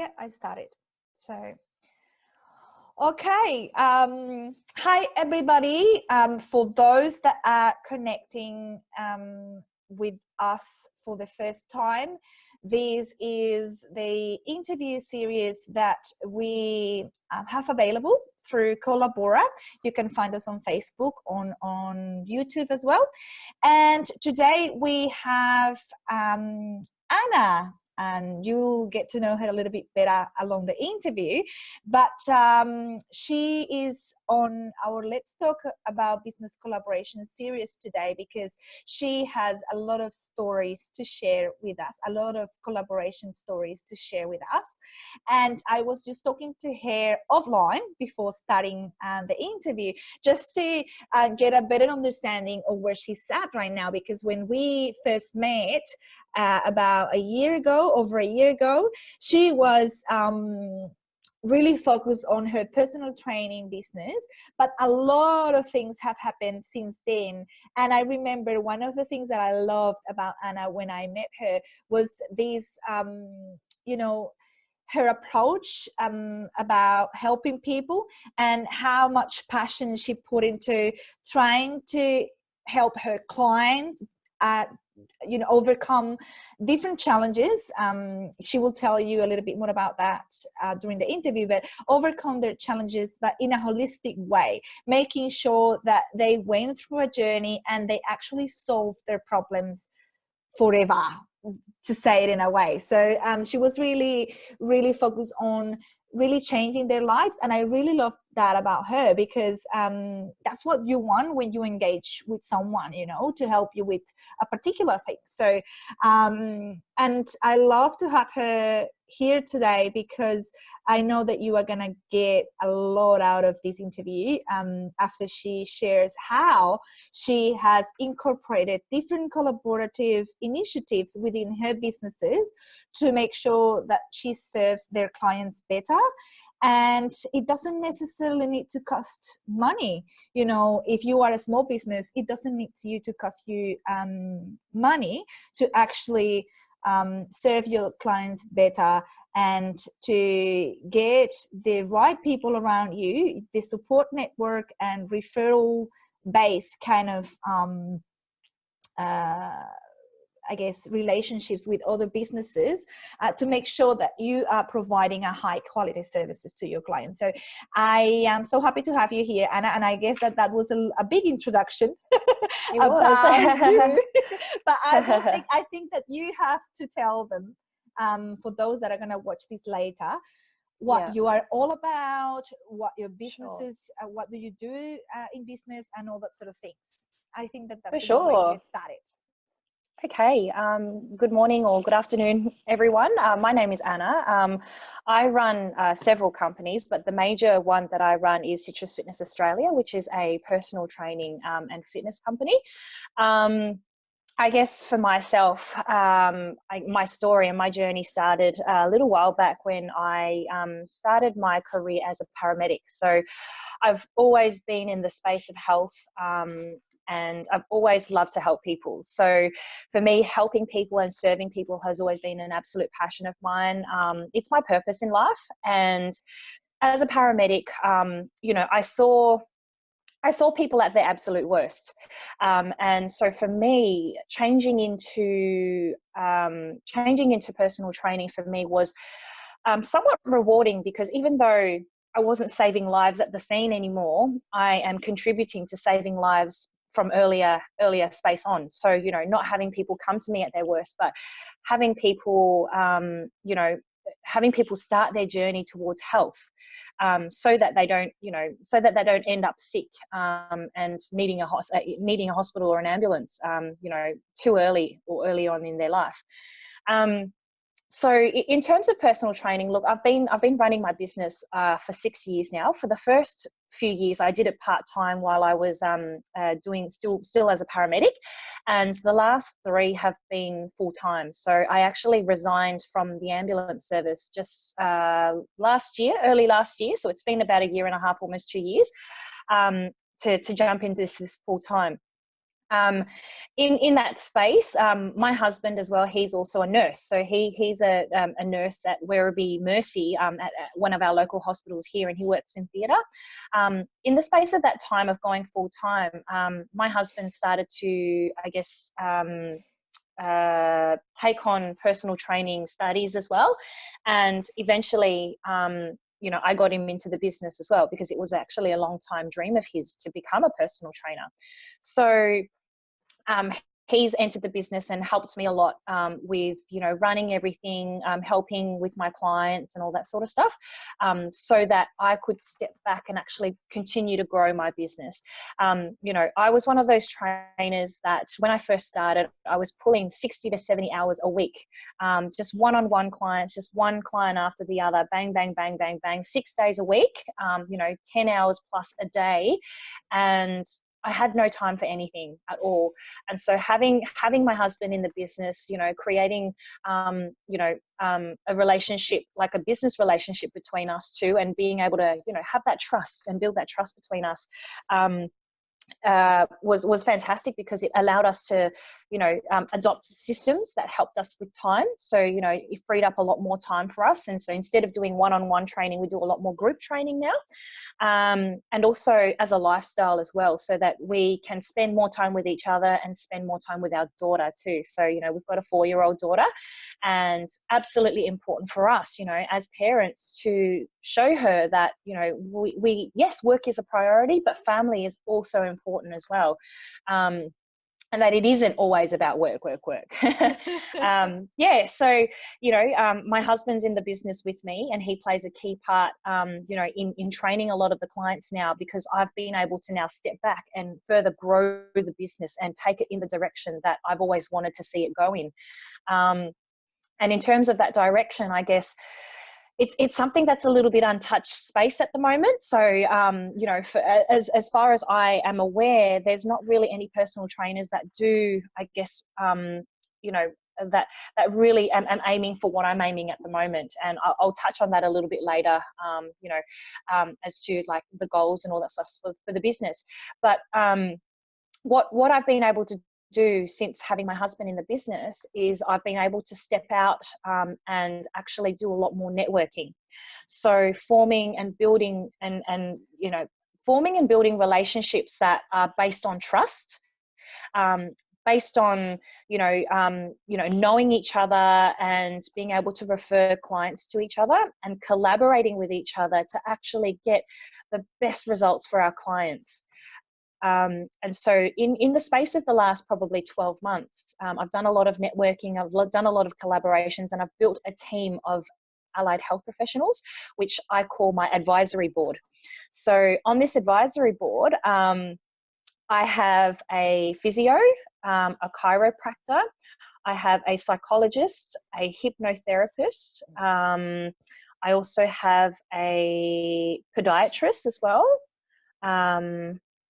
Yeah, I started. So, okay. Hi, everybody. For those that are connecting with us for the first time, this is the interview series that we have available through Colabora. You can find us on Facebook, on YouTube as well. And today we have Anna, and you'll get to know her a little bit better along the interview. But she is on our Let's Talk About Business Collaboration series today because she has a lot of stories to share with us, a lot of collaboration stories to share with us. And I was just talking to her offline before starting the interview, just to get a better understanding of where she's at right now, because when we first met, about over a year ago, she was really focused on her personal training business, but a lot of things have happened since then. And I remember one of the things that I loved about Anna when I met her was this, her approach about helping people and how much passion she put into trying to help her clients overcome different challenges. She will tell you a little bit more about that during the interview, but overcome their challenges, but in a holistic way, making sure that they went through a journey and they actually solved their problems forever, to say it in a way. So she was really, really focused on really changing their lives. And I really love that about her, because that's what you want when you engage with someone, to help you with a particular thing. So, and I love to have her here today because I know that you are going to get a lot out of this interview after she shares how she has incorporated different collaborative initiatives within her businesses to make sure that she serves their clients better. And it doesn't necessarily need to cost money. If you are a small business, it doesn't need to cost you money to actually serve your clients better and to get the right people around you, the support network and referral base kind of relationships with other businesses to make sure that you are providing a high quality services to your clients. So I am so happy to have you here, Anna, and I guess that was a big introduction about you. But I think that you have to tell them, for those that are going to watch this later, what you are all about, what your business is, what do you do in business, and all that sort of things. I think that's a good way to get started. Okay, good morning or good afternoon, everyone. My name is Anna. I run several companies, but the major one that I run is Citrus Fitness Australia, which is a personal training and fitness company. I guess for myself, my story and my journey started a little while back when I started my career as a paramedic. So I've always been in the space of health, and I've always loved to help people. So for me, helping people and serving people has always been an absolute passion of mine. It's my purpose in life. And as a paramedic, I saw people at their absolute worst. And so for me, changing into personal training for me was somewhat rewarding, because even though I wasn't saving lives at the scene anymore, I am contributing to saving lives from earlier space on. So, not having people come to me at their worst, but having people, start their journey towards health, so that they don't end up sick and needing a hospital or an ambulance, too early or early on in their life. So in terms of personal training, look, I've been running my business for 6 years now. For the first few years, I did it part-time while I was doing still as a paramedic, and the last 3 have been full-time. So I actually resigned from the ambulance service just early last year. So it's been about 1.5 years, almost 2 years, to jump into this full-time. In that space, my husband as well, he's also a nurse. So he's a nurse at Werribee Mercy, at one of our local hospitals here, and he works in theatre. In the space of that time of going full time, my husband started to, I guess, take on personal training studies as well, and eventually I got him into the business as well, because it was actually a long time dream of his to become a personal trainer. So he's entered the business and helped me a lot with, running everything, helping with my clients and all that sort of stuff, so that I could step back and actually continue to grow my business. I was one of those trainers that when I first started, I was pulling 60 to 70 hours a week, just one-on-one clients, just one client after the other, bang, bang, bang, bang, bang, 6 days a week, 10 hours plus a day. And I had no time for anything at all. And so having my husband in the business, creating, a relationship, like a business relationship between us two, and being able to, have that trust and build that trust between us, was fantastic, because it allowed us to, adopt systems that helped us with time. So, it freed up a lot more time for us. And so instead of doing one-on-one training, we do a lot more group training now. And also as a lifestyle as well, so that we can spend more time with each other and spend more time with our daughter too. So, we've got a 4-year-old daughter, and absolutely important for us, as parents, to show her that, we yes, work is a priority, but family is also important as well. And that it isn't always about work. So, my husband's in the business with me, and he plays a key part, in training a lot of the clients now, because I've been able to now step back and further grow the business and take it in the direction that I've always wanted to see it go in. And in terms of that direction, I guess, it's something that's a little bit untouched space at the moment. So, as far as I am aware, there's not really any personal trainers that do, I guess, that really am aiming for what I'm aiming at the moment. And I'll touch on that a little bit later, as to like the goals and all that stuff for the business. But what I've been able to do since having my husband in the business is I've been able to step out and actually do a lot more networking. So forming and building relationships that are based on trust, based on knowing each other, and being able to refer clients to each other, and collaborating with each other to actually get the best results for our clients. And so in the space of the last probably 12 months, I've done a lot of networking, I've done a lot of collaborations, and I've built a team of allied health professionals, which I call my advisory board. So on this advisory board, I have a physio, a chiropractor, I have a psychologist, a hypnotherapist, I also have a podiatrist as well.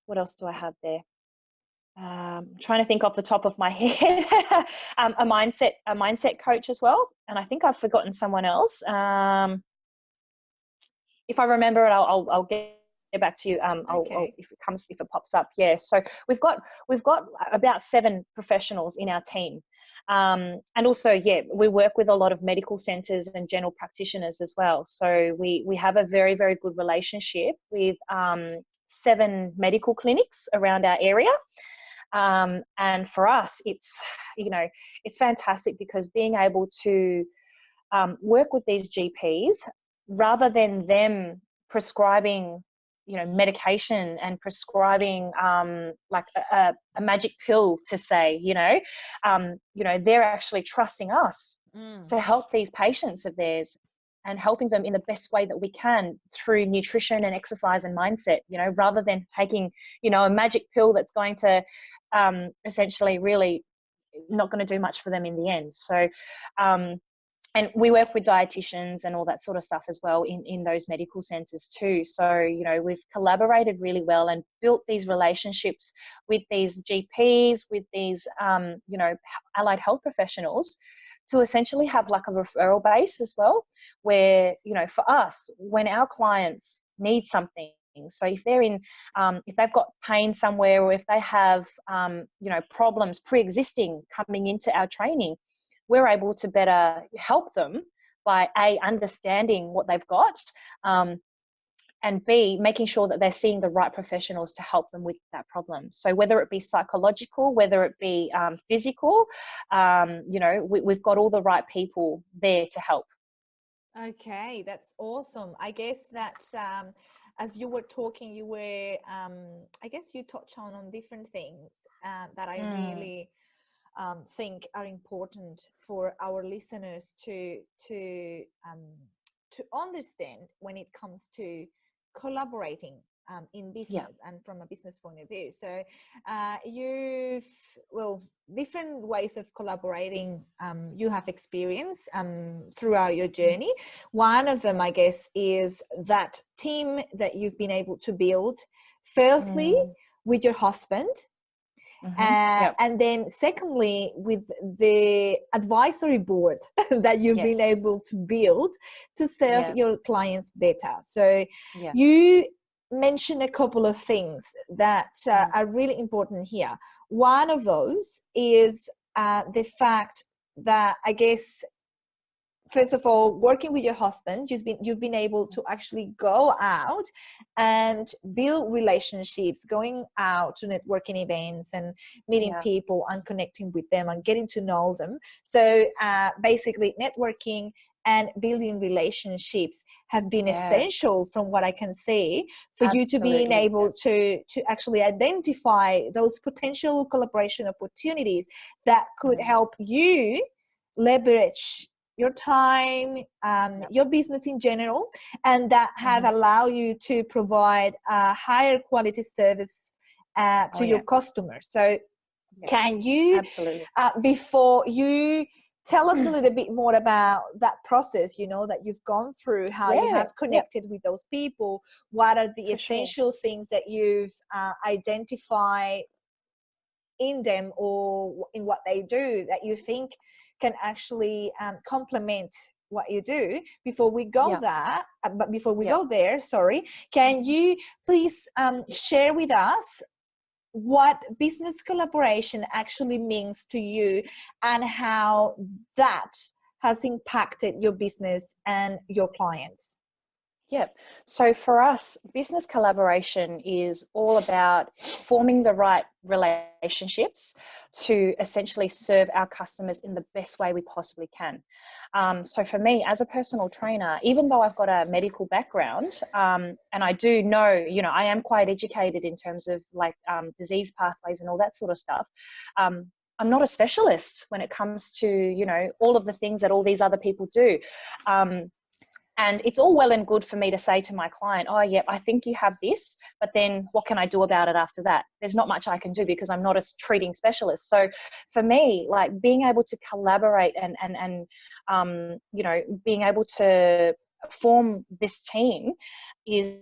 What else do I have there? I'm trying to think off the top of my head. A mindset coach as well. And I think I've forgotten someone else. If I remember it, I'll get back to you. Okay. If it pops up. Yeah. So we've got about 7 professionals in our team. And also, we work with a lot of medical centres and general practitioners as well. So we have a very, very good relationship with 7 medical clinics around our area. And for us, it's fantastic, because being able to work with these GPs, rather than them prescribing medication and prescribing like a magic pill to say, they're actually trusting us to help these patients of theirs, and helping them in the best way that we can through nutrition and exercise and mindset, rather than taking, a magic pill that's going to essentially really not going to do much for them in the end. So, and we work with dietitians and all that sort of stuff as well in those medical centres too. So, we've collaborated really well and built these relationships with these GPs, with these, allied health professionals, to essentially have like a referral base as well, where, for us, when our clients need something, So if they're in, if they've got pain somewhere, or if they have, problems pre-existing coming into our training, we're able to better help them by understanding what they've got, and B, making sure that they're seeing the right professionals to help them with that problem. So whether it be psychological, whether it be physical, we've got all the right people there to help. Okay, that's awesome. I guess that as you were talking, you were, I guess you touched on different things that I really think are important for our listeners to understand when it comes to collaborating in business and from a business point of view. So different ways of collaborating you have experienced throughout your journey. One of them, I guess, is that team that you've been able to build, firstly with your husband, and then secondly with the advisory board that you've been able to build to serve your clients better. So you mentioned a couple of things that are really important here. One of those is the fact that, I guess, first of all, working with your husband, you've been able to actually go out and build relationships, going out to networking events and meeting people and connecting with them and getting to know them. So basically networking and building relationships have been essential, from what I can see, for you to being able to actually identify those potential collaboration opportunities that could help you leverage your time, your business in general, and that have allowed you to provide a higher quality service to your customers. So can you, before you tell us a little bit more about that process, that you've gone through, how you have connected with those people, what are the essential things that you've identified in them or in what they do that you think can actually complement what you do? Before we go there, can you please share with us what business collaboration actually means to you and how that has impacted your business and your clients? Yeah. So for us, business collaboration is all about forming the right relationships to essentially serve our customers in the best way we possibly can. So for me, as a personal trainer, even though I've got a medical background, and I do know, I am quite educated in terms of disease pathways and all that sort of stuff. I'm not a specialist when it comes to, all of the things that all these other people do. And it's all well and good for me to say to my client, oh, yeah, I think you have this, but then what can I do about it after that? There's not much I can do because I'm not a treating specialist. So for me, being able to collaborate and being able to form this team is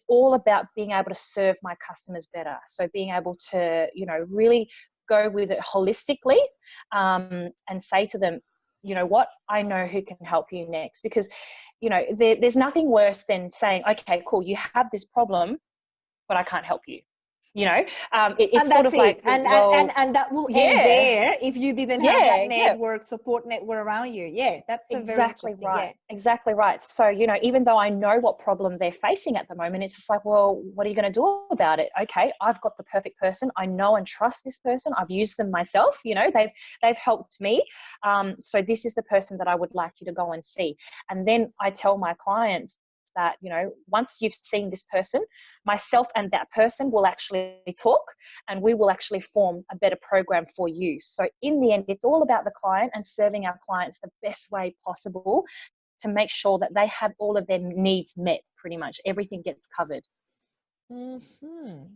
all about being able to serve my customers better. So being able to, really go with it holistically and say to them, you know what, I know who can help you next. Because there's nothing worse than saying, okay, cool, you have this problem, but I can't help you. It's sort of like, and that will end there if you didn't have that support network around you. That's a very interesting. Exactly right. So even though I know what problem they're facing at the moment, it's just like, well, what are you going to do about it? Okay, I've got the perfect person. I know and trust this person. I've used them myself. They've helped me. So this is the person that I would like you to go and see. And then I tell my clients that, once you've seen this person, myself and that person will actually talk and we will actually form a better program for you. So in the end, it's all about the client and serving our clients the best way possible to make sure that they have all of their needs met. Pretty much everything gets covered.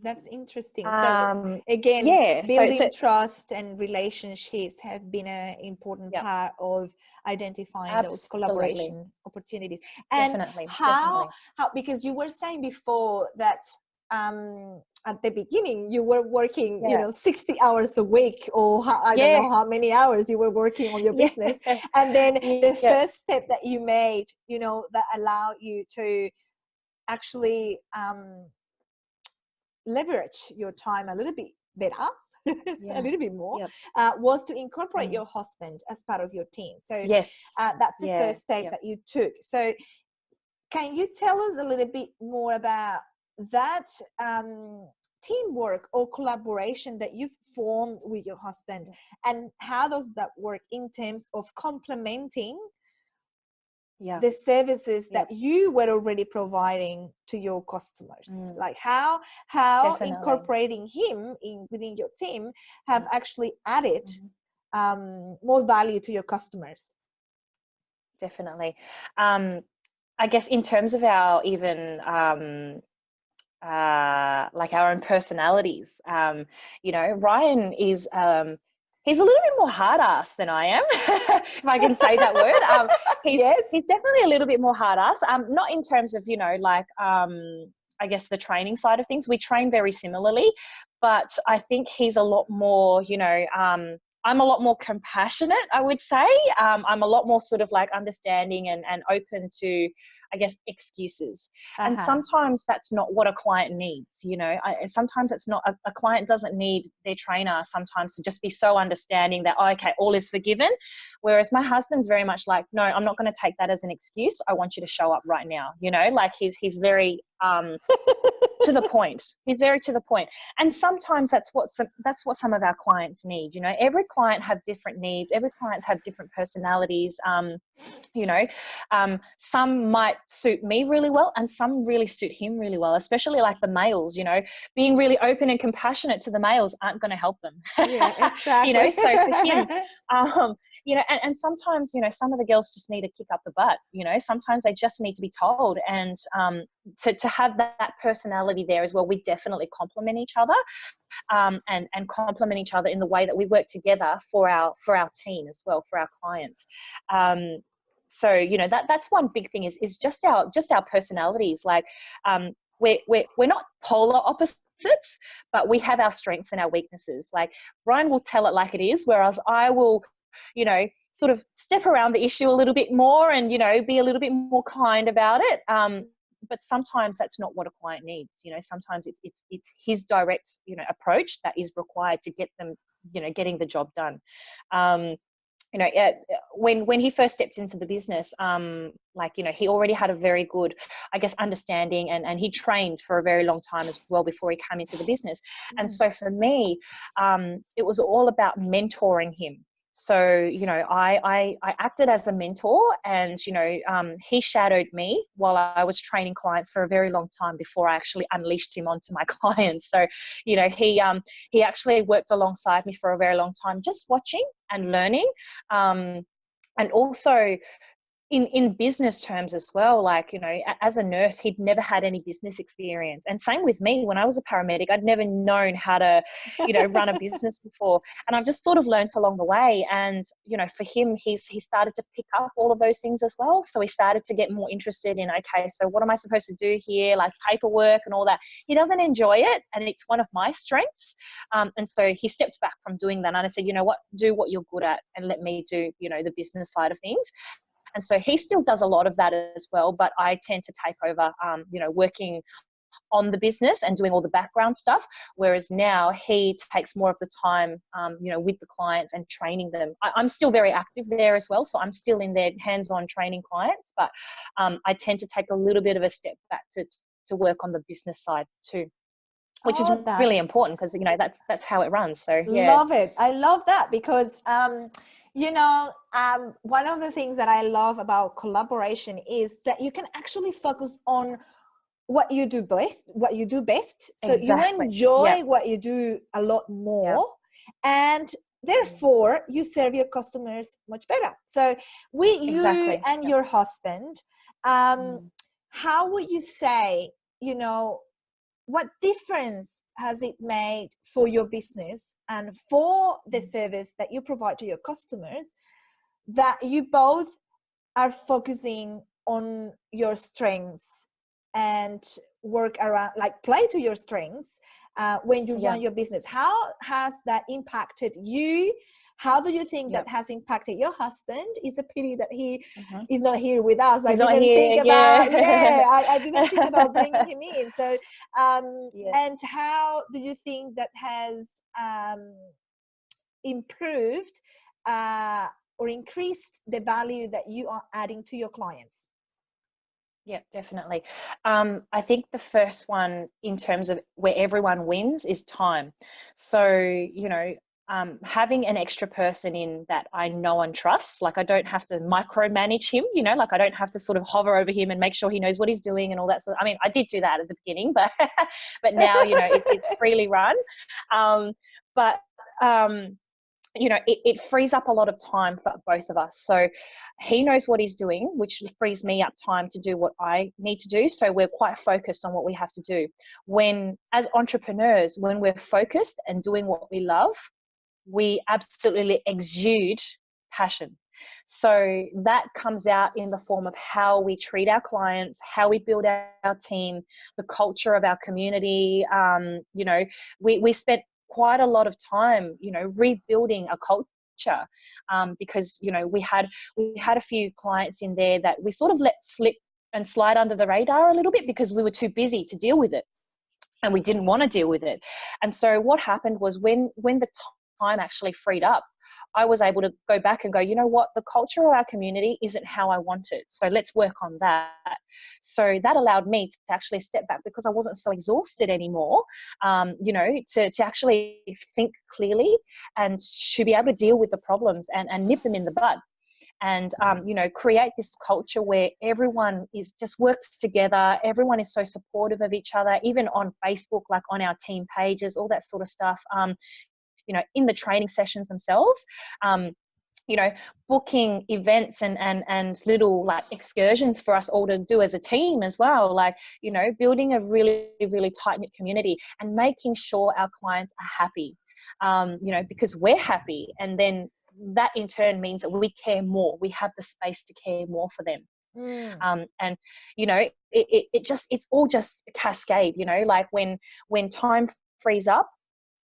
That's interesting. So again, building trust and relationships have been an important part of identifying those collaboration opportunities. And how because you were saying before that at the beginning you were working 60 hours a week, or I don't know how many hours you were working on your business, and then the first step that you made that allowed you to actually leverage your time a little bit better, a little bit more, Yep. Was to incorporate Mm. your husband as part of your team. So Yes. that's the Yeah. first step Yep. that you took. So can you tell us a little bit more about that teamwork or collaboration that you've formed with your husband, and how does that work in terms of complementing Yeah. the services Yep. that you were already providing to your customers? Mm. Like how Definitely. incorporating him in within your team have actually added Mm-hmm. more value to your customers? Definitely. I guess in terms of our even like our own personalities, Ryan is he's a little bit more hard ass than I am, if I can say that word. Yes. He's definitely a little bit more hard ass. Not in terms of I guess the training side of things. We train very similarly, but I think he's a lot more, I'm a lot more compassionate, I would say. I'm a lot more sort of like understanding and open to, I guess, excuses. And sometimes that's not what a client needs, sometimes it's not, a client doesn't need their trainer sometimes to just be so understanding that, oh, okay, all is forgiven. Whereas my husband's very much like, no, I'm not going to take that as an excuse. I want you to show up right now. Like he's very, to the point. He's very to the point. And sometimes that's what some of our clients need. Every client have different needs. Every client have different personalities. Some might suit me really well, and some really suit him really well, especially like the males. Being really open and compassionate to the males aren't going to help them. Yeah, exactly. So for him, and sometimes, some of the girls just need to kick up the butt. Sometimes they just need to be told, and to have that personality there as well. We definitely complement each other, and complement each other in the way that we work together for our team as well, for our clients. So that's one big thing is just our personalities. Like we're not polar opposites, but we have our strengths and our weaknesses. Like Ryan will tell it like it is, whereas I will sort of step around the issue a little bit more and be a little bit more kind about it. But sometimes that's not what a client needs. Sometimes it's his direct approach that is required to get them getting the job done. When he first stepped into the business, he already had a very good, I guess, understanding, and he trained for a very long time as well before he came into the business. And so for me, it was all about mentoring him. So, I acted as a mentor, and, he shadowed me while I was training clients for a very long time before I actually unleashed him onto my clients. So, he actually worked alongside me for a very long time, just watching and learning. And also in business terms as well, like, as a nurse, he'd never had any business experience. And same with me, when I was a paramedic, I'd never known how to, run a business before. And I've just sort of learned along the way. And, for him, he started to pick up all of those things as well. So he started to get more interested in, okay, so what am I supposed to do here? Like paperwork and all that. He doesn't enjoy it, and it's one of my strengths. And so he stepped back from doing that. And I said, you know what, do what you're good at and let me do, the business side of things. And so he still does a lot of that as well, but I tend to take over, working on the business and doing all the background stuff. Whereas now he takes more of the time, with the clients and training them. I'm still very active there as well. So I'm still in there hands-on training clients, but I tend to take a little bit of a step back to work on the business side too, which is really important because, that's how it runs. So yeah. Love it. I love that because, one of the things that I love about collaboration is that you can actually focus on what you do best. So Exactly. you enjoy Yep. what you do a lot more. Yep. And therefore you serve your customers much better. So with you and your husband, how would you say, what difference has it made for your business and for the service that you provide to your customers, that you both are focusing on your strengths and work around, like play to your strengths when you run your business? How has that impacted you How do you think Yep. that has impacted your husband? It's a pity that he Mhm. is not here with us. I He's not didn't think here. about, Yeah. I didn't think about bringing him in. So, Yeah. and how do you think that has improved or increased the value that you are adding to your clients? Yeah, definitely. I think the first one in terms of where everyone wins is time. So, having an extra person in that I know and trust, like I don't have to micromanage him, like I don't have to sort of hover over him and make sure he knows what he's doing and all that sort of, I mean, I did do that at the beginning, but but now, it's freely run. Um, but it frees up a lot of time for both of us. So he knows what he's doing, which frees me up time to do what I need to do. So we're quite focused on what we have to do. When, as entrepreneurs, when we're focused and doing what we love, we absolutely exude passion. So that comes out in the form of how we treat our clients, how we build our team, the culture of our community. We spent quite a lot of time, rebuilding a culture, because we had a few clients in there that we sort of let slip and slide under the radar a little bit because we were too busy to deal with it and we didn't want to deal with it. And so what happened was when the time actually freed up, I was able to go back and go, you know what, the culture of our community isn't how I want it. So let's work on that. So that allowed me to actually step back because I wasn't so exhausted anymore, to actually think clearly and to be able to deal with the problems and nip them in the bud. And create this culture where everyone is just works together, everyone is so supportive of each other, even on Facebook, like on our team pages, all that sort of stuff, in the training sessions themselves, booking events and little like excursions for us all to do as a team as well, like building a really, really tight-knit community and making sure our clients are happy, because we're happy, and then that in turn means that we care more, we have the space to care more for them. And it's all just a cascade, like when time frees up,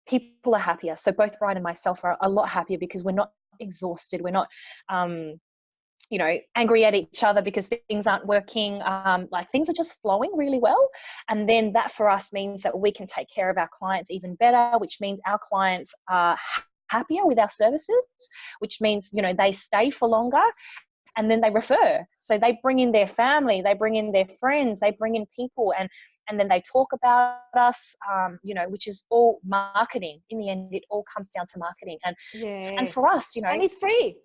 people are happier. So both Ryan and myself are a lot happier because we're not exhausted, we're not angry at each other because things aren't working, like things are just flowing really well. And then that for us means that we can take care of our clients even better, which means our clients are happier with our services, which means they stay for longer, and then they refer. So they bring in their family, they bring in their friends, they bring in people, and then they talk about us, which is all marketing. In the end, it all comes down to marketing. And Yes. for us, And it's free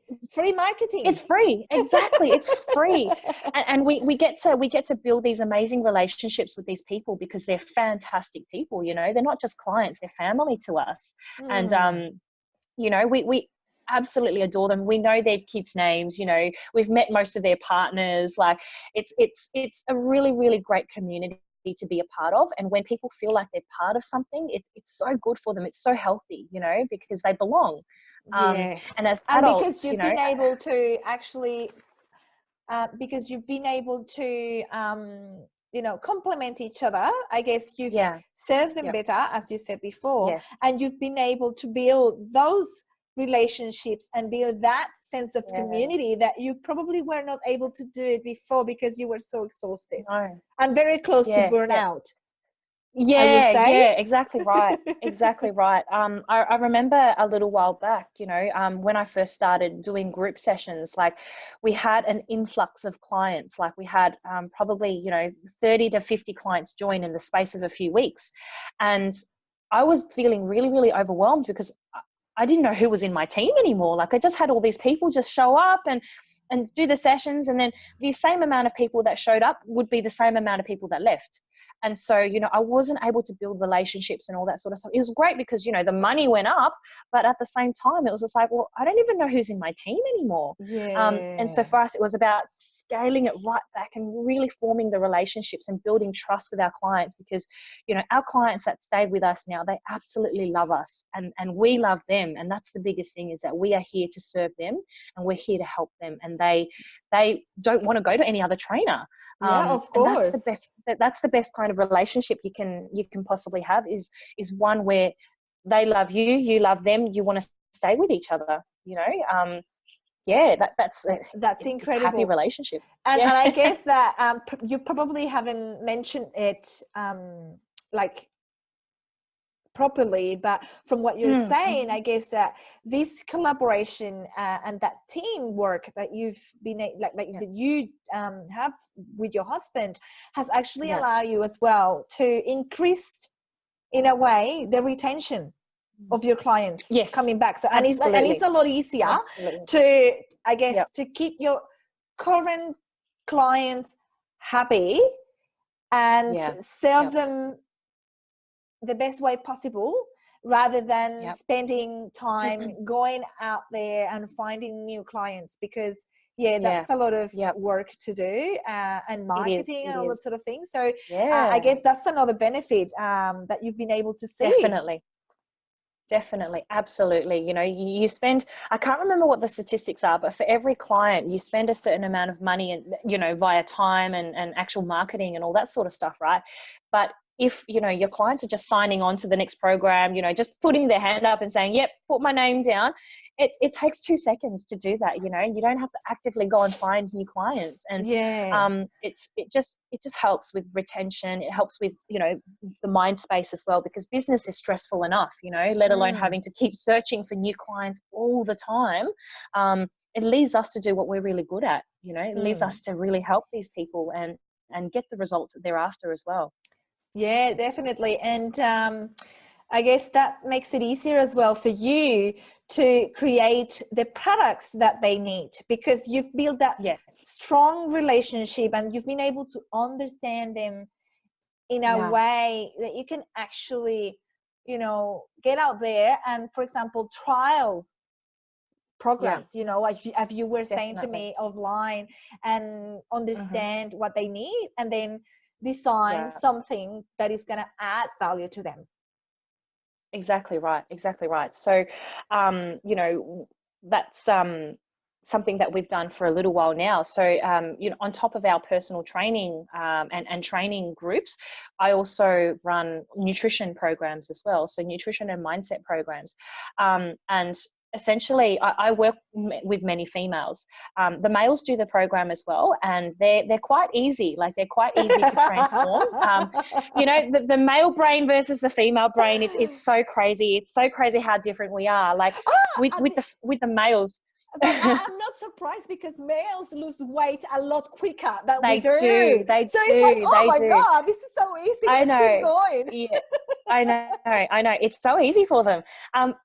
marketing. it's free. Exactly. It's free. And we get to build these amazing relationships with these people because they're fantastic people, they're not just clients, they're family to us. And, we absolutely adore them. We know their kids' names, we've met most of their partners. Like it's a really, really great community to be a part of. And when people feel like they're part of something, it's so good for them. It's so healthy, because they belong. Yes. And as And because adults, you've been able to actually complement each other, I guess you've yeah, served them yep, better, as you said before, yes, and you've been able to build those relationships and build that sense of yeah, community that you probably were not able to do it before because you were so exhausted no, and very close to yeah, yeah. burnout, I will Yeah, say. yeah, exactly right. Exactly right. I remember a little while back, when I first started doing group sessions, like we had an influx of clients, like we had probably, 30 to 50 clients join in the space of a few weeks. And I was feeling really, really overwhelmed because I didn't know who was in my team anymore. Like I just had all these people just show up and do the sessions, and then the same amount of people that showed up would be the same amount of people that left. And so, I wasn't able to build relationships and all that sort of stuff. It was great because, the money went up, but at the same time, it was just like, well, I don't even know who's in my team anymore. And so Yeah. for us, it was about scaling it right back and really forming the relationships and building trust with our clients because, our clients that stay with us now, they absolutely love us and we love them. And that's the biggest thing, is that we are here to serve them and we're here to help them. And they don't want to go to any other trainer. Yeah, of And that's the course. best. That's the best kind of relationship you can possibly have. Is one where they love you, you love them, you want to stay with each other. you know. Yeah, that's That's it's a happy incredible. relationship. And Yeah. I guess that you probably haven't mentioned it like properly, but from what you're saying, I guess that this collaboration and that teamwork that you've been Yeah. that you have with your husband has actually Yeah. allowed you as well to increase, in a way, the retention of your clients Yes, coming back. So and it's absolutely. a lot easier Absolutely. to, I Yep. guess, to keep your current clients happy and Yeah. serve Yep. them the best way possible, rather than Yep. spending time going out there and finding new clients, because Yeah. that's a lot of Yep. work to do, and It is. marketing It and all that is. sort of thing. So I Yeah. guess that's another benefit that you've been able to see. Definitely. Definitely. Absolutely. You know, you spend, I can't remember what the statistics are, but for every client, you spend a certain amount of money and, you know, via time and actual marketing and all that sort of stuff, right? But if, you know, your clients are just signing on to the next program, you know, just putting their hand up and saying, yep, put my name down, it takes 2 seconds to do that. You know, you don't have to actively go and find new clients. And Yeah. it just helps with retention. It helps with, you know, the mind space as well, because business is stressful enough, you know, let alone having to keep searching for new clients all the time. It leaves us to do what we're really good at, you know, it leaves us to really help these people and get the results that they're after as well. Yeah, definitely. And I guess that makes it easier as well for you to create the products that they need, because you've built that Yes. strong relationship and you've been able to understand them in a Yeah. way that you can actually, you know, get out there and, for example, trial Yeah. programs, you know, like as you were saying to Definitely. me, offline, and Mm-hmm. understand what they need, and then design Yeah. something that is going to add value to them. Exactly right. Exactly right. So, you know, that's something that we've done for a little while now. So, you know, on top of our personal training and training groups, I also run nutrition programs as well. So, nutrition and mindset programs, and essentially, I work with many females. The males do the program as well, and they're quite easy. Like, they're quite easy to transform. You know, the male brain versus the female brain, it's so crazy. It's so crazy how different we are. Like, with the males. But I'm not surprised, because males lose weight a lot quicker than we They do. do, they So it's like, do, oh they my do. God, this is so easy. I Let's keep know. going. Yeah, I know. It's so easy for them.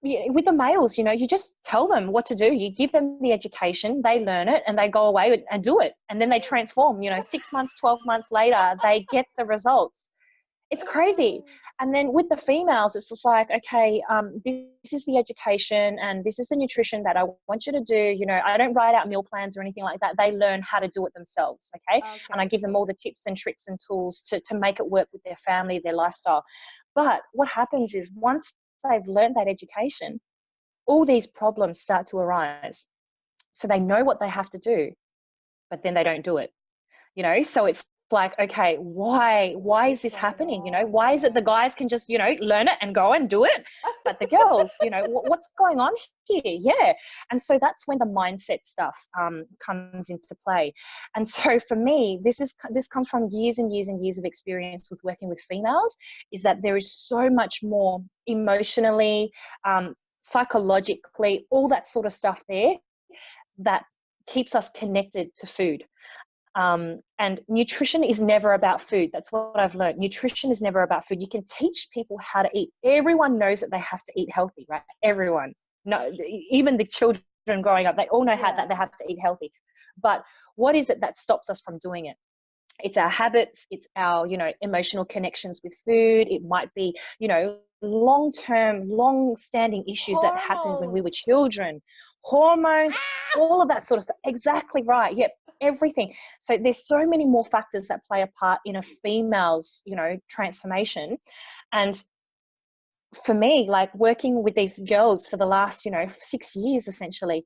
With the males, you know, you just tell them what to do. You give them the education, they learn it, and they go away and do it. And then they transform, you know, 6 months, 12 months later, they get the results. It's crazy. And then with the females, it's just like, okay, this is the education and this is the nutrition that I want you to do. You know, I don't write out meal plans or anything like that. They learn how to do it themselves. Okay. And I give them all the tips and tricks and tools to make it work with their family, their lifestyle. But what happens is, once they've learned that education, all these problems start to arise. So they know what they have to do, but then they don't do it. You know, so it's like, okay, why is What's this going happening? You know, on? why is it the guys can just, you know, learn it and go and do it, but the girls, you know, what's going on here? Yeah. And so that's when the mindset stuff comes into play. And so for me, this comes from years and years and years of experience with working with females, is that there is so much more emotionally, psychologically, all that sort of stuff there that keeps us connected to food. And nutrition is never about food. That's what I've learned. Nutrition is never about food. You can teach people how to eat. Everyone knows that they have to eat healthy, right? Everyone. No, even the children growing up, they all know how that they have to eat healthy. But what is it that stops us from doing it? It's our habits. It's our, you know, emotional connections with food. It might be, you know, long-term, long-standing issues that happened when we were Hormones. children, hormones, all of that sort of stuff. Exactly right. Yep, everything. So there's so many more factors that play a part in a female's, you know, transformation. And for me, like, working with these girls for the last, you know, 6 years essentially,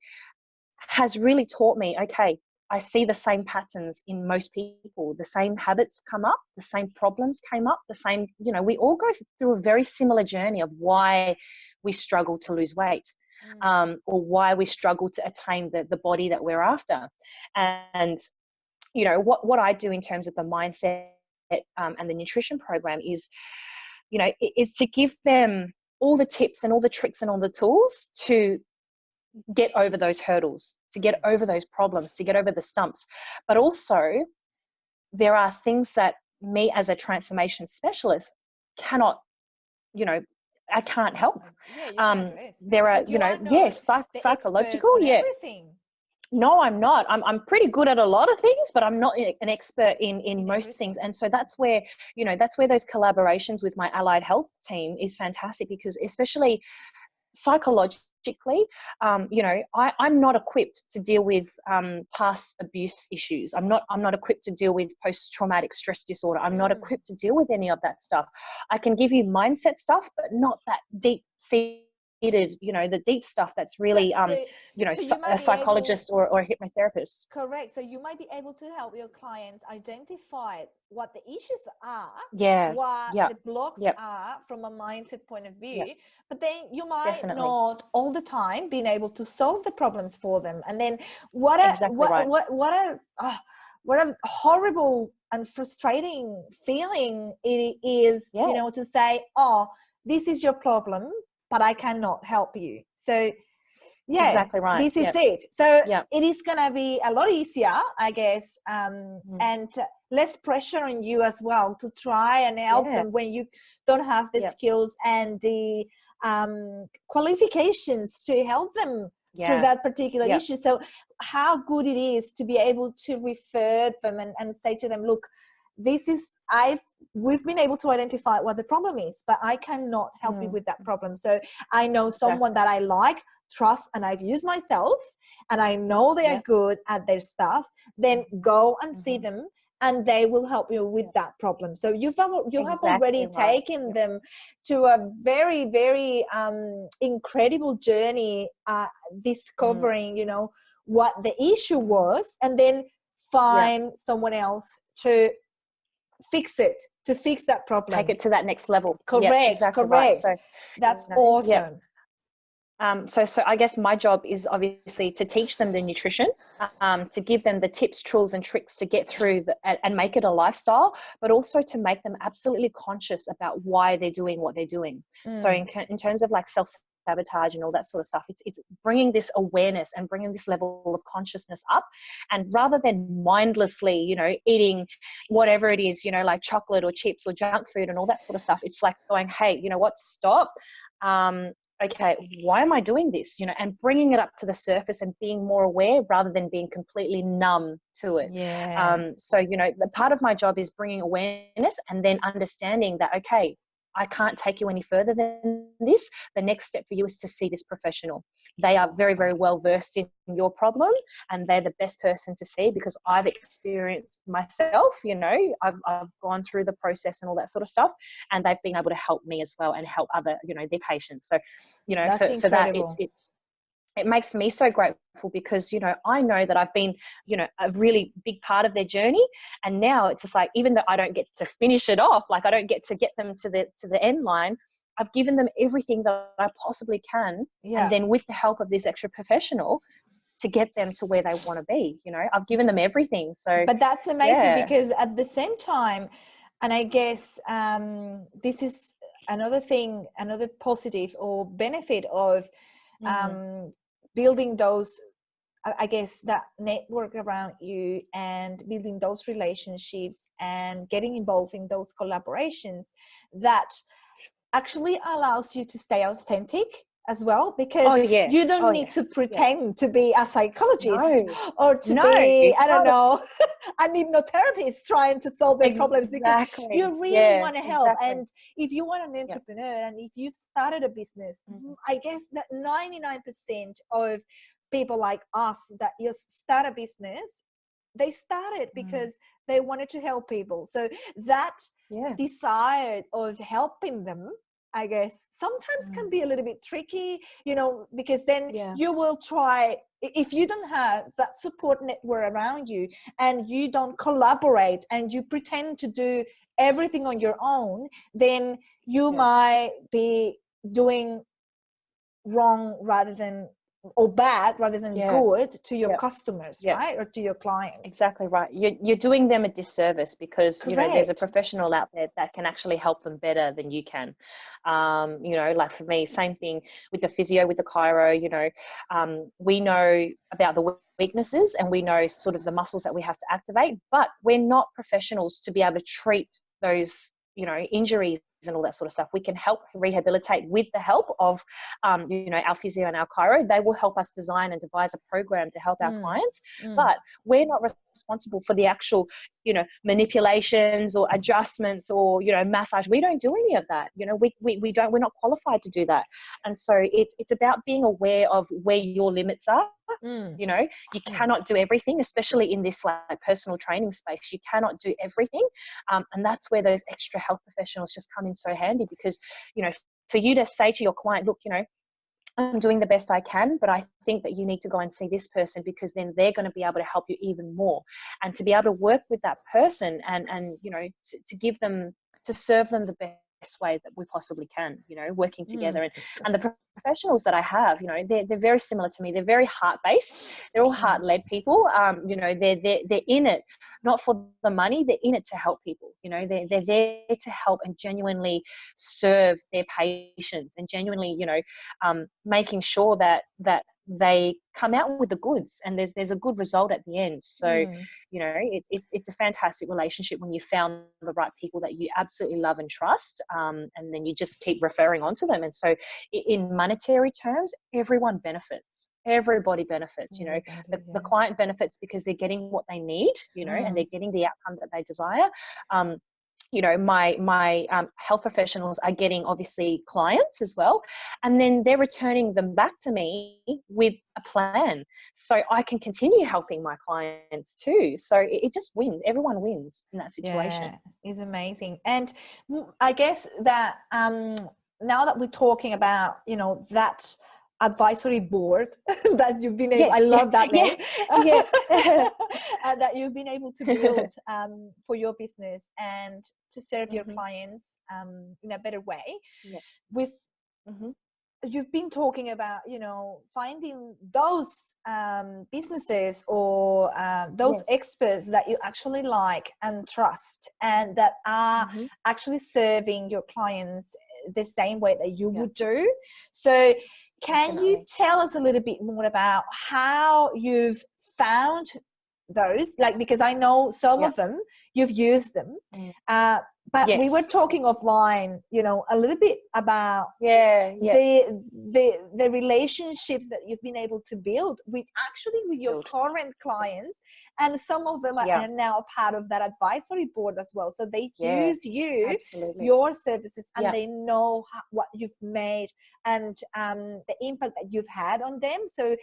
has really taught me, okay, I see the same patterns in most people. The same habits come up, the same problems came up, the same, you know, we all go through a very similar journey of why we struggle to lose weight. or why we struggle to attain the body that we're after. And, you know, what I do in terms of the mindset and the nutrition program is, you know, is to give them all the tips and all the tricks and all the tools to get over those hurdles, to get over those problems, to get over the stumps. But also, there are things that me as a transformation specialist cannot, you know, I can't help. Yeah, you can address. There are, Because you know, are not yes, the expert psychological, on yeah. everything. No, I'm not. I'm pretty good at a lot of things, but I'm not an expert in most everything. things. And so that's where, you know, that's where those collaborations with my allied health team is fantastic, because especially psychologically, you know, I'm not equipped to deal with past abuse issues. I'm not equipped to deal with post-traumatic stress disorder. I'm not equipped to deal with any of that stuff. I can give you mindset stuff, but not that deep-seated, you know, the deep stuff that's really, you know, so a psychologist or a hypnotherapist. Correct. So you might be able to help your clients identify what the issues are, what the blocks are from a mindset point of view, but then you might not all the time being able to solve the problems for them. And then what a horrible and frustrating feeling it is, you know, to say, oh, this is your problem, but I cannot help you. So yeah, exactly right. This is it. So it is going to be a lot easier, I guess, and less pressure on you as well to try and help them when you don't have the skills and the qualifications to help them through that particular issue. So how good it is to be able to refer them and say to them, look, this is, we've been able to identify what the problem is, but I cannot help you with that problem. So I know someone that I like, trust, and I've used myself, and I know they are good at their stuff, then go and see them, and they will help you with that problem. So you have already taken them to a very, very incredible journey, discovering, you know, what the issue was, and then find someone else to fix it, to fix that problem. Take it to that next level. Correct, correct. Right. So that's awesome. So I guess my job is obviously to teach them the nutrition, to give them the tips, tools, and tricks to get through and make it a lifestyle, but also to make them absolutely conscious about why they're doing what they're doing. So in terms of like self-sabotage and all that sort of stuff, it's bringing this awareness and bringing this level of consciousness up, and rather than mindlessly, you know, eating whatever it is, you know, like chocolate or chips or junk food and all that sort of stuff, it's like going, hey, you know what, stop. Okay, why am I doing this? You know, and bringing it up to the surface and being more aware rather than being completely numb to it. So, you know, the part of my job is bringing awareness and then understanding that, okay, I can't take you any further than this. The next step for you is to see this professional. They are very, very well versed in your problem, and they're the best person to see, because I've experienced myself, you know, I've gone through the process and all that sort of stuff, and they've been able to help me as well and help other, you know, their patients. So, you know, for that, it makes me so grateful, because, you know, I know that I've been, you know, a really big part of their journey. And now it's just like, even though I don't get to finish it off, like I don't get to get them to the end line, I've given them everything that I possibly can. And then with the help of this extra professional, to get them to where they want to be, you know, I've given them everything. So, but that's amazing, because at the same time, and I guess this is another thing, another positive or benefit of building those, I guess, that network around you and building those relationships and getting involved in those collaborations, that actually allows you to stay authentic as well, because you don't need to pretend to be a psychologist or to be, I don't know, an hypnotherapist trying to solve their problems, because you really want to help. And if you are an entrepreneur and if you've started a business, I guess that 99% of people like us that just start a business, they started because they wanted to help people. So that desire of helping them, I guess, sometimes can be a little bit tricky, you know, because then you will try, if you don't have that support network around you and you don't collaborate and you pretend to do everything on your own, then you might be doing wrong rather than, or bad rather than Yeah. good to your Yeah. customers, Yeah. right? Or to your clients. Exactly right. You're doing them a disservice because, you know, there's a Correct. professional out there that can actually help them better than you can. You know, like for me, same thing with the physio, with the chiro, you know, we know about the weaknesses and we know sort of the muscles that we have to activate, but we're not professionals to be able to treat those, you know, injuries and all that sort of stuff. We can help rehabilitate with the help of, you know, our physio and our chiro. They will help us design and devise a program to help our clients, but we're not responsible for the actual, you know, manipulations or adjustments or, you know, massage. We don't do any of that. You know, we're not qualified to do that. And so it's about being aware of where your limits are. You know, you cannot do everything, especially in this like personal training space. You cannot do everything. And that's where those extra health professionals just come in so handy, because, you know, for you to say to your client, look, you know, I'm doing the best I can, but I think that you need to go and see this person, because then they're going to be able to help you even more. And to be able to work with that person and you know, to give them, to serve them the best way that we possibly can, you know, working together. And the professionals that I have, you know, they're very similar to me. They're very heart-based. They're all heart-led people. You know, they're in it not for the money. They're in it to help people. You know, they're there to help and genuinely serve their patients, and genuinely, you know, making sure that they come out with the goods and there's a good result at the end. So, you know, it's a fantastic relationship when you found the right people that you absolutely love and trust, and then you just keep referring on to them. And so in monetary terms, everyone benefits. Everybody benefits. You know, the client benefits because they're getting what they need, you know, and they're getting the outcome that they desire. You know, my health professionals are getting obviously clients as well, and then they're returning them back to me with a plan, so I can continue helping my clients too. So it just wins. Everyone wins in that situation. Yeah, it's amazing. And I guess that now that we're talking about, you know, that advisory board that you've been able, I love that name, that you've been able to build for your business and to serve your clients in a better way. With you've been talking about, you know, finding those businesses or those experts that you actually like and trust, and that are actually serving your clients the same way that you would do. So can you tell us a little bit more about how you've found those? Like, because I know some of them, you've used them, but we were talking offline, you know, a little bit about the relationships that you've been able to build with your current clients, and some of them are now part of that advisory board as well. So they use you, your services, and they know what you've made and the impact that you've had on them. So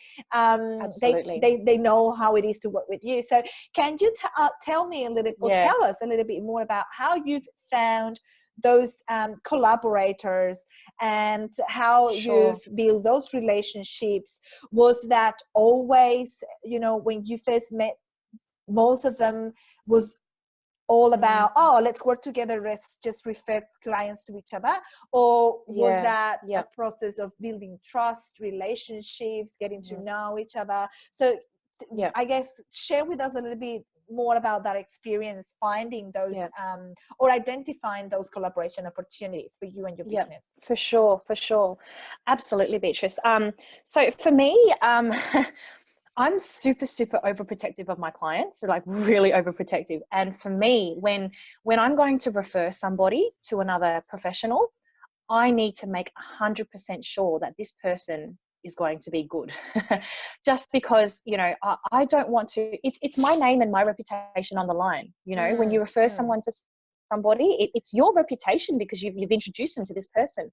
they know how it is to work with you. So can you tell me a little, or tell us a little bit more about how you've found those collaborators and how you've built those relationships? Was that always, you know, when you first met, most of them was all about, let's work together, let's just refer clients to each other? Or was that a process of building trust, relationships, getting to know each other? So I guess share with us a little bit more about that experience, finding those or identifying those collaboration opportunities for you and your business. For sure. Absolutely, Beatrice. So for me, I'm super overprotective of my clients, so like really overprotective. And for me, when I'm going to refer somebody to another professional, I need to make 100% sure that this person is going to be good. Just because, you know, I don't want to, it's my name and my reputation on the line. You know, when you refer someone to somebody, it's your reputation because you've introduced them to this person.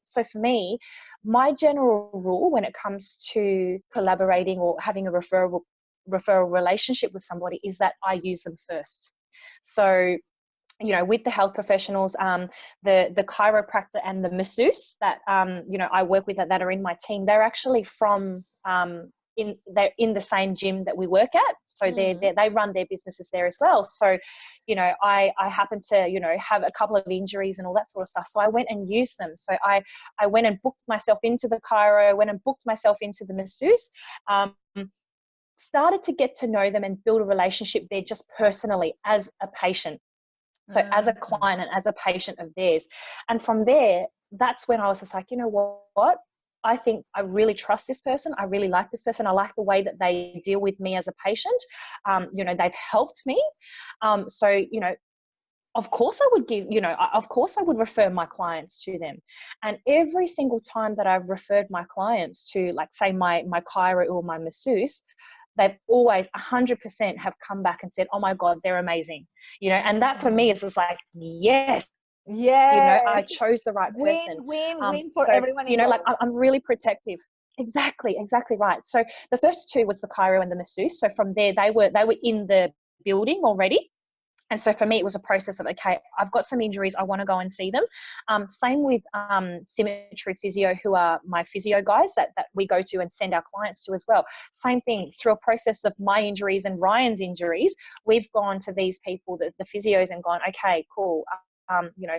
So for me, my general rule when it comes to collaborating or having a referral relationship with somebody is that I use them first. So, you know, with the health professionals, the chiropractor and the masseuse that, you know, I work with that are in my team, they're actually from they're in the same gym that we work at. So they run their businesses there as well. So, you know, I happen to, you know, have a couple of injuries and all that sort of stuff. So I went and used them. So I went and booked myself into the chiro, went and booked myself into the masseuse, started to get to know them and build a relationship there just personally as a patient. So as a client and as a patient of theirs. And from there, that's when I was just like, you know what? I think I really trust this person. I really like this person. I like the way that they deal with me as a patient. You know, they've helped me. So, you know, of course I would give, you know, of course I would refer my clients to them. And every single time that I've referred my clients to, like, say my chiro or my masseuse, they've always 100% have come back and said, oh my God, they're amazing. You know, and that for me is just like, yes, you know, I chose the right person. Win for so, everyone involved. You know, like, I'm really protective. Exactly right. So the first two was the chiro and the masseuse. So from there, they were in the building already. And so for me, it was a process of, okay, I've got some injuries, I want to go and see them. Same with Symmetry Physio, who are my physio guys that we go to and send our clients to as well. Same thing, through a process of my injuries and Ryan's injuries, we've gone to these people, the physios, and gone, okay, cool. You know,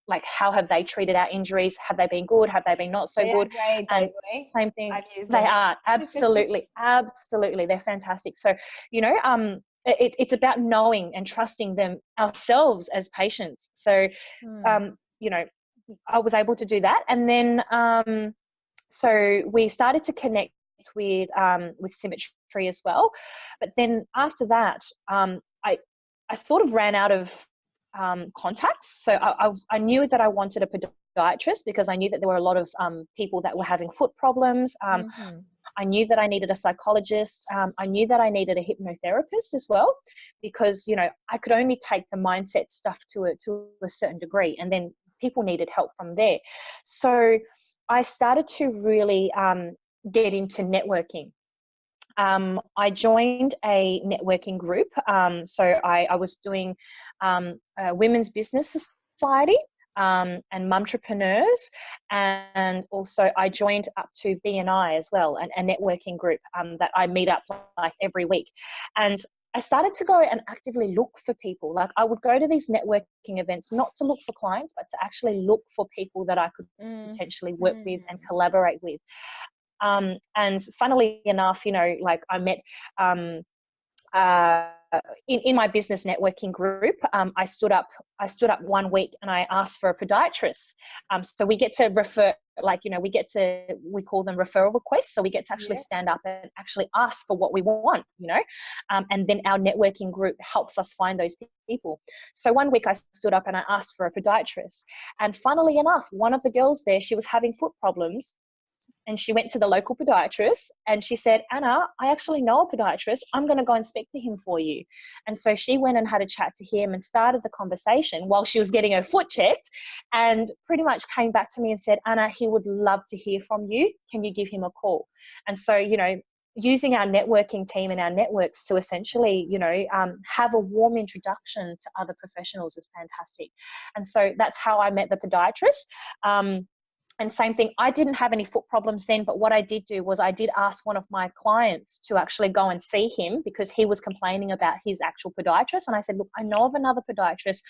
like, how have they treated our injuries? Have they been good? Have they been not so good? Great, and same thing, they are absolutely, absolutely, they're fantastic. So, you know, it's about knowing and trusting them ourselves as patients. So, you know, I was able to do that, and then so we started to connect with Symmetry as well. But then after that, I sort of ran out of contacts. So I knew that I wanted a podiatrist because I knew that there were a lot of people that were having foot problems. I knew that I needed a psychologist. I knew that I needed a hypnotherapist as well, because, you know, I could only take the mindset stuff to a certain degree, and then people needed help from there. So I started to really get into networking. I joined a networking group. So I was doing a women's business society and momtrepreneurs, and also I joined up to BNI as well, a networking group that I meet up like every week. And I started to go and actively look for people. Like, I would go to these networking events, not to look for clients, but to actually look for people that I could potentially work with and collaborate with. And funnily enough, you know, like, I met in my business networking group, I stood up 1 week and I asked for a podiatrist. So we get to refer, like, you know, we call them referral requests. So we get to actually stand up and actually ask for what we want, you know, and then our networking group helps us find those people. So 1 week I stood up and I asked for a podiatrist. And funnily enough, one of the girls there, she was having foot problems. And she went to the local podiatrist and she said, Anna, I actually know a podiatrist. I'm going to go and speak to him for you. And so she went and had a chat to him and started the conversation while she was getting her foot checked, and pretty much came back to me and said, Anna, he would love to hear from you. Can you give him a call? And so, you know, using our networking team and our networks to essentially, you know, have a warm introduction to other professionals is fantastic. And so that's how I met the podiatrist. And same thing, I didn't have any foot problems then, but what I did do was I did ask one of my clients to actually go and see him because he was complaining about his actual podiatrist. And I said, look, I know of another podiatrist.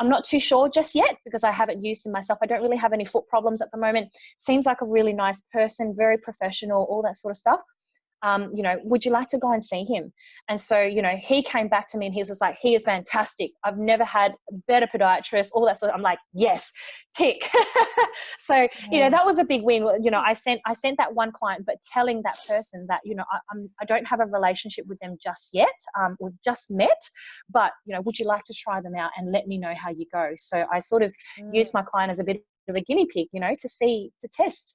I'm not too sure just yet because I haven't used him myself. I don't really have any foot problems at the moment. Seems like a really nice person, very professional, all that sort of stuff. You know, would you like to go and see him? And so, you know, he came back to me and he was just like, he is fantastic. I've never had a better podiatrist, all that sort of, I'm like, yes, tick. So, you know, that was a big win. You know, I sent that one client, but telling that person that, you know, I don't have a relationship with them just yet, or just met, but, you know, would you like to try them out and let me know how you go? So I sort of used my client as a bit of a guinea pig, you know, to test.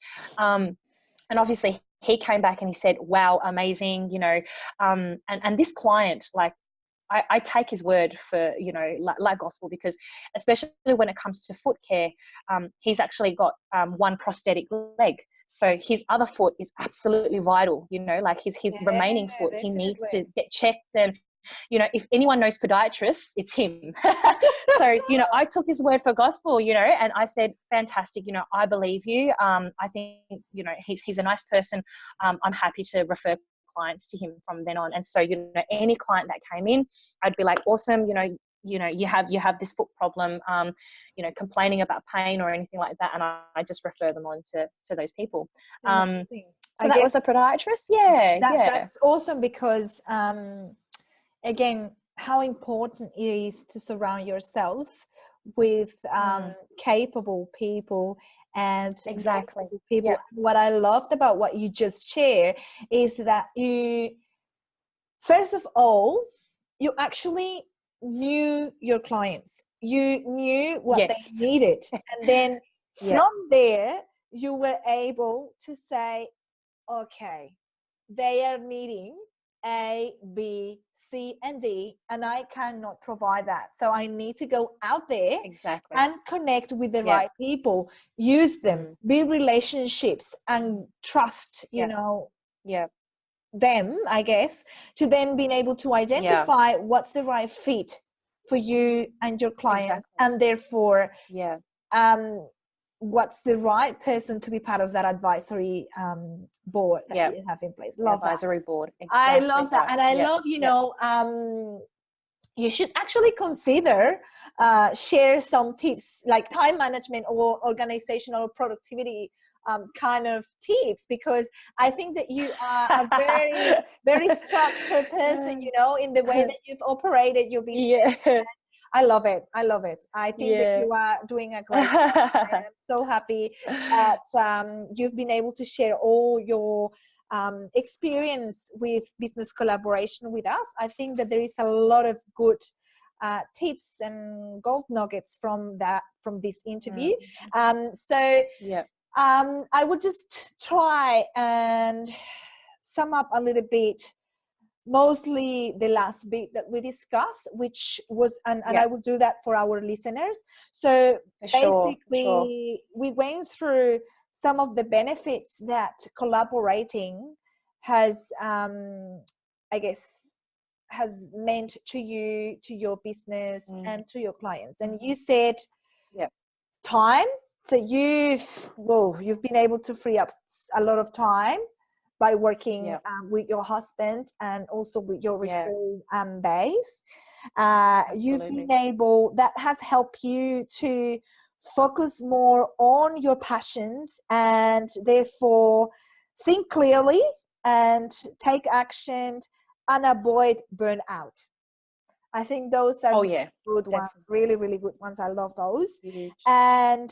And obviously he came back and he said, wow, amazing, you know, and this client, like, I take his word for, you know, like gospel, because especially when it comes to foot care, he's actually got one prosthetic leg. So his other foot is absolutely vital, you know, like his remaining foot, he needs to get checked. And, you know, if anyone knows podiatrists, it's him. So, you know, I took his word for gospel, you know, and I said, fantastic, you know, I believe you. I think, you know, he's a nice person. I'm happy to refer clients to him from then on. And so, you know, any client that came in, I'd be like, awesome, you know, you have this foot problem, you know, complaining about pain or anything like that, and I just refer them on to those people. Amazing. So I that guess was a podiatrist. Yeah, that's awesome, because again, how important it is to surround yourself with capable people and exactly people. Yeah. What I loved about what you just shared is that you, first of all, you actually knew your clients, you knew what they Yes. needed, and then Yeah. from there you were able to say, okay, they are needing A, B, C, and D, and I cannot provide that. So I need to go out there Exactly. and connect with the Yeah. right people, use them, build relationships, and trust, you know, Yeah. them, I guess, to then being able to identify what's the right fit for you and your clients, Exactly. and therefore Yeah. what's the right person to be part of that advisory board that you have in place. Love that. Advisory board. I Exactly love that. right. And I love, you know, you should actually consider share some tips like time management or organizational productivity kind of tips, because I think that you are a very, very structured person, you know, in the way that you've operated your business. Yeah. I love it. I love it. I think that you are doing a great job. And I'm so happy that you've been able to share all your experience with business collaboration with us. I think that there is a lot of good tips and gold nuggets from this interview. I would just try and sum up a little bit, mostly the last bit that we discussed, which was, and I will do that for our listeners. So basically, we went through some of the benefits that collaborating has, I guess, has meant to you, to your business, and to your clients. And you said time. So you've been able to free up a lot of time by working with your husband and also with your referral base. You've been able, that has helped you to focus more on your passions and therefore think clearly and take action and avoid burnout. I think those are good ones, really, really good ones. I love those. Huge. And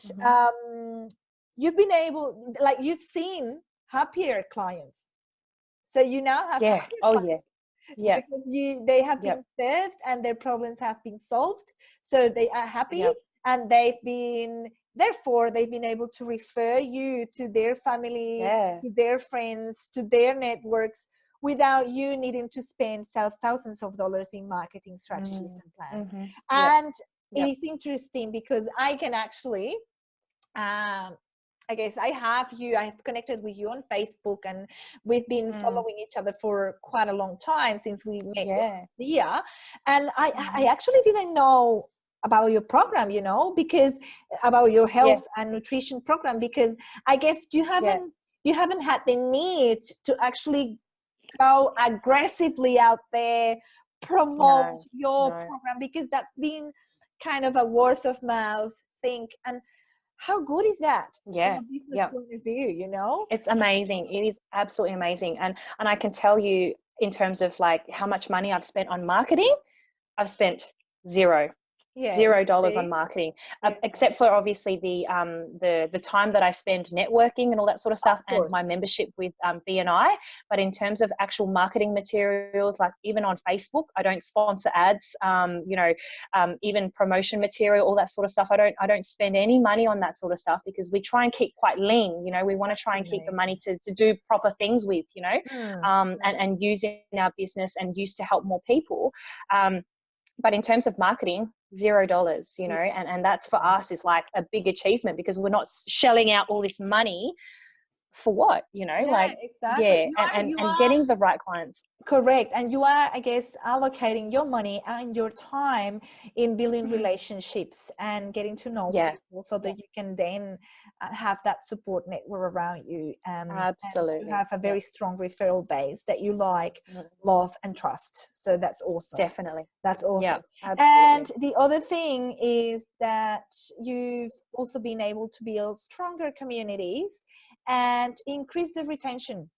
you've been able, like, you've seen happier clients. So you now have happier clients. Because they have been served and their problems have been solved. So they are happy and therefore they've been able to refer you to their family, to their friends, to their networks, without you needing to spend thousands of dollars in marketing strategies and plans. And it is interesting because I can actually, I guess I've connected with you on Facebook, and we've been following each other for quite a long time since we met last year. And I actually didn't know about your program, you know, because about your health and nutrition program, because I guess you haven't had the need to actually go aggressively out there, promote your program, because that's been kind of a word of mouth thing. And how good is that from a business point of view, you know? It's amazing. It is absolutely amazing. And I can tell you, in terms of like how much money I've spent on marketing, I've spent $0 on marketing, except for obviously the time that I spend networking and all that sort of stuff, and my membership with BNI. But in terms of actual marketing materials, like even on Facebook, I don't sponsor ads. Even promotion material, all that sort of stuff, I don't spend any money on that sort of stuff, because we try and keep quite lean. You know, we want to try and keep the money to do proper things with. You know, and use in our business and use to help more people. But in terms of marketing, $0, you know, and that's for us is like a big achievement, because we're not shelling out all this money for what, you know, Yeah, like, exactly. yeah, and getting the right clients. Correct. And you are, I guess, allocating your money and your time in building relationships and getting to know Yeah. people so that you can then have that support network around you, and to Absolutely. have a very strong referral base that you like, Mm, love, and trust. So that's awesome. definitely. That's awesome. Yeah, And absolutely. the other thing is that you've also been able to build stronger communities and increase the retention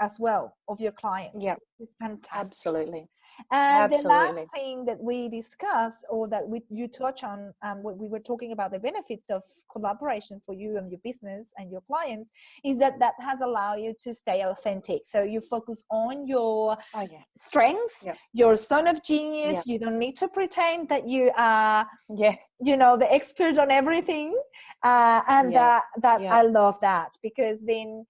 as well of your clients. Yeah, It's fantastic. absolutely. And the last Absolutely. thing that we discuss, or that you touch on, when we were talking about the benefits of collaboration for you and your business and your clients, is that has allowed you to stay authentic. So you focus on your Oh yeah. strengths, Yeah. your son of Yeah. genius. You don't need to pretend that you are, Yeah. the expert on everything. And Yeah. that Yeah. I love that, because then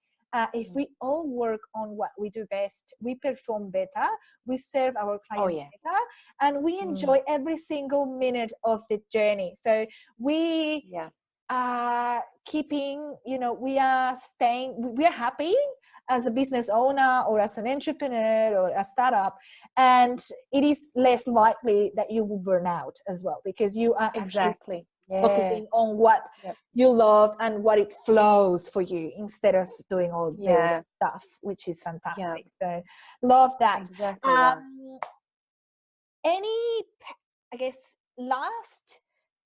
if Mm. we all work on what we do best, we perform better, we serve our Oh clients yeah. better, and we Mm. enjoy every single minute of the journey. So we Yeah. are keeping, we are staying, we are happy as a business owner or as an entrepreneur or a startup, and it is less likely that you will burn out as well, because you are actually Exactly. Yeah. focusing on what Yep. you love and what it flows for you, instead of doing all the Yeah. stuff, which is Yeah. fantastic. So love that. Exactly right. um any, I guess, last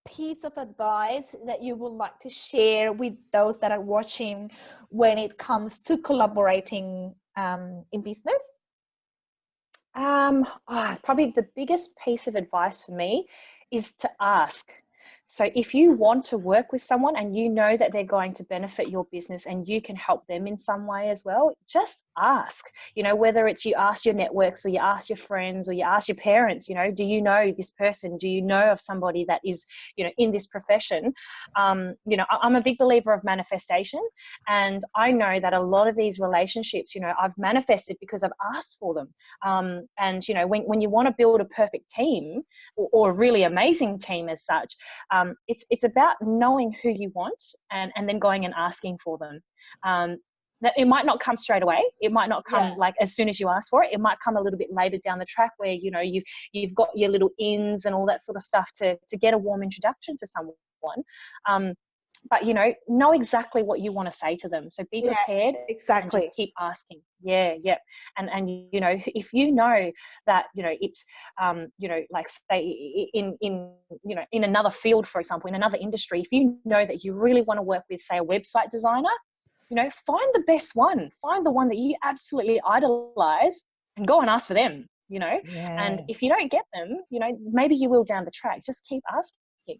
piece of advice that you would like to share with those that are watching when it comes to collaborating in business? Probably the biggest piece of advice for me is to ask. So if you want to work with someone and you know that they're going to benefit your business and you can help them in some way as well, just ask. Whether it's you ask your networks or you ask your friends or you ask your parents, do you know this person? Do you know of somebody that is, in this profession? I'm a big believer of manifestation, and I know that a lot of these relationships, I've manifested because I've asked for them. And when you want to build a perfect team, or a really amazing team as such, it's about knowing who you want, and then going and asking for them. That it might not come straight away. It might not come like as soon as you ask for it. It might come a little bit later down the track, where you've got your little ins and all that sort of stuff to get a warm introduction to someone. But know exactly what you want to say to them. So be prepared and just Exactly. keep asking. Yeah. And if you know that it's like say in another field, for example, in another industry, if you know that you really want to work with, say, a website designer, find the best one, find the one that you absolutely idolize, and go and ask for them. And if you don't get them, maybe you will down the track. Just keep asking.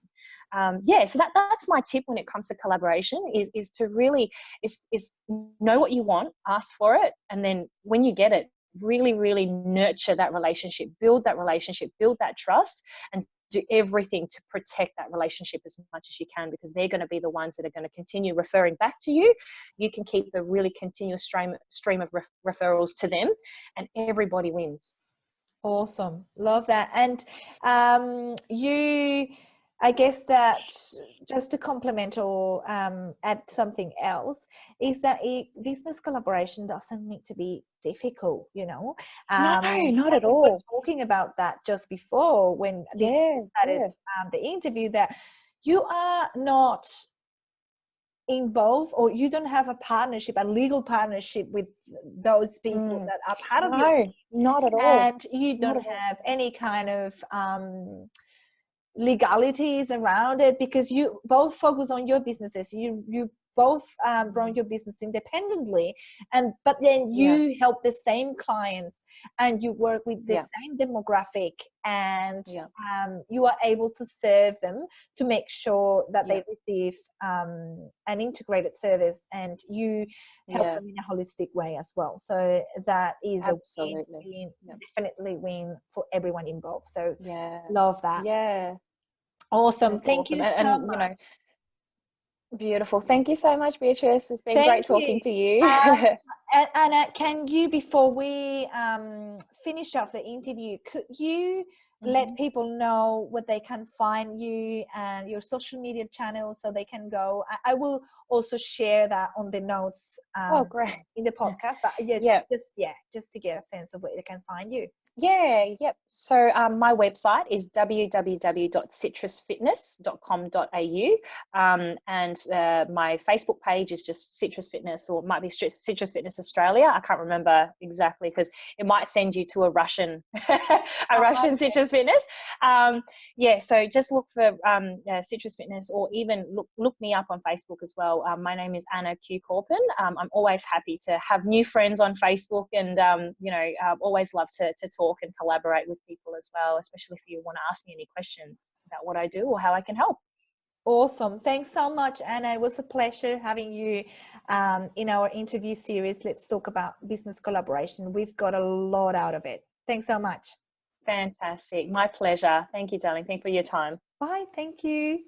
So that's my tip when it comes to collaboration, is to really is know what you want, ask for it, and then when you get it, really, really nurture that relationship, build that trust, and do everything to protect that relationship as much as you can, because they're going to be the ones that are going to continue referring back to you. You can keep a really continuous stream of referrals to them, and everybody wins. Awesome. Love that. And I guess that, just to complement or add something else, is that business collaboration doesn't need to be difficult, No, and not at we were all. talking about that just before we started the interview, that you are not involved, or you don't have a legal partnership with those people that are part of your No, team, not at all. and you Not don't at all. have any kind of legalities around it, because you both focus on your businesses. You both run your business independently, but then you help the same clients, and you work with the same demographic, and you are able to serve them to make sure that they receive an integrated service, and you help them in a holistic way as well. So that is Absolutely. definitely win for everyone involved. So Yeah. love that. Yeah. Awesome. That's Thank awesome. you so And much. beautiful. Thank you so much, Beatrice. It's been great Thank talking you. to you. And Anna, can you, before we finish off the interview, could you let people know what they can find you and your social media channels so they can go. I will also share that on the notes Oh, great. in the podcast, but Yeah. just to get a sense of where they can find you. Yeah, yep. So my website is www.citrusfitness.com.au, and my Facebook page is just Citrus Fitness, or it might be Citrus Fitness Australia. I can't remember exactly because it might send you to a Russian Russian Citrus Fitness. Yeah, so just look for Citrus Fitness, or even look me up on Facebook as well. My name is Anna Q Corpin. I'm always happy to have new friends on Facebook, and always love to talk and collaborate with people as well, especially if you want to ask me any questions about what I do or how I can help. Awesome. Thanks so much, Anna. It was a pleasure having you in our interview series. Let's talk about business collaboration. We've got a lot out of it. Thanks so much. Fantastic. My pleasure. Thank you, darling. Thank you for your time. Bye. Thank you.